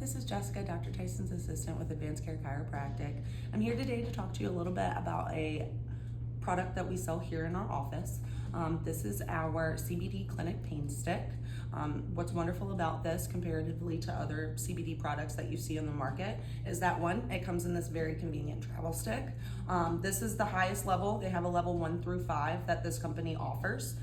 this is Jessica, Dr. Tyson's assistant with Advanced Care Chiropractic. I'm here today to talk to you a little bit about a product that we sell here in our office. This is our CBD Clinic Pain Stick. What's wonderful about this comparatively to other CBD products that you see on the market is that one, it comes in this very convenient travel stick. This is the highest level. They have a level 1 through 5 that this company offers.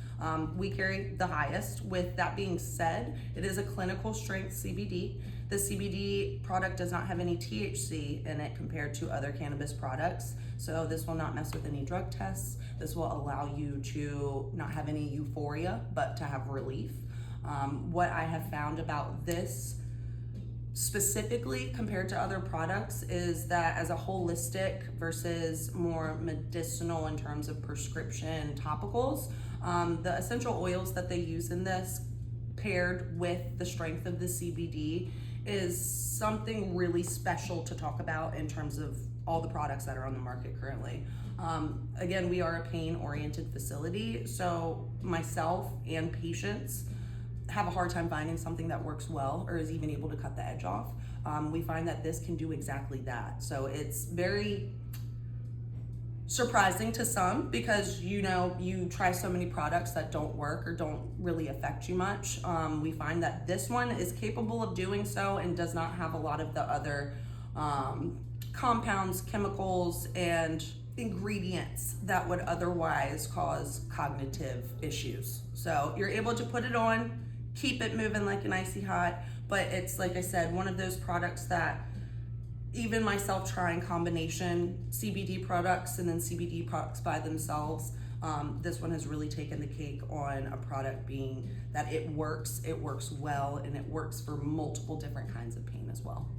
We carry the highest. With that being said, it is a clinical strength CBD. The CBD product does not have any THC in it compared to other cannabis products. So this will not mess with any drug tests. This will allow you to not have any euphoria, but to have relief. What I have found about this specifically compared to other products is that as a holistic versus more medicinal in terms of prescription topicals, the essential oils that they use in this paired with the strength of the CBD is something really special to talk about in terms of all the products that are on the market currently. Again, we are a pain-oriented facility, so myself and patients have a hard time finding something that works well or is even able to cut the edge off. We find that this can do exactly that. So it's very surprising to some because you try so many products that don't work or don't really affect you much. We find that this one is capable of doing so and does not have a lot of the other compounds, chemicals, and ingredients that would otherwise cause cognitive issues. So you're able to put it on, keep it moving like an icy hot, but it's, like I said, one of those products that even myself trying combination CBD products and then CBD products by themselves, this one has really taken the cake on a product being that it works well, and it works for multiple different kinds of pain as well.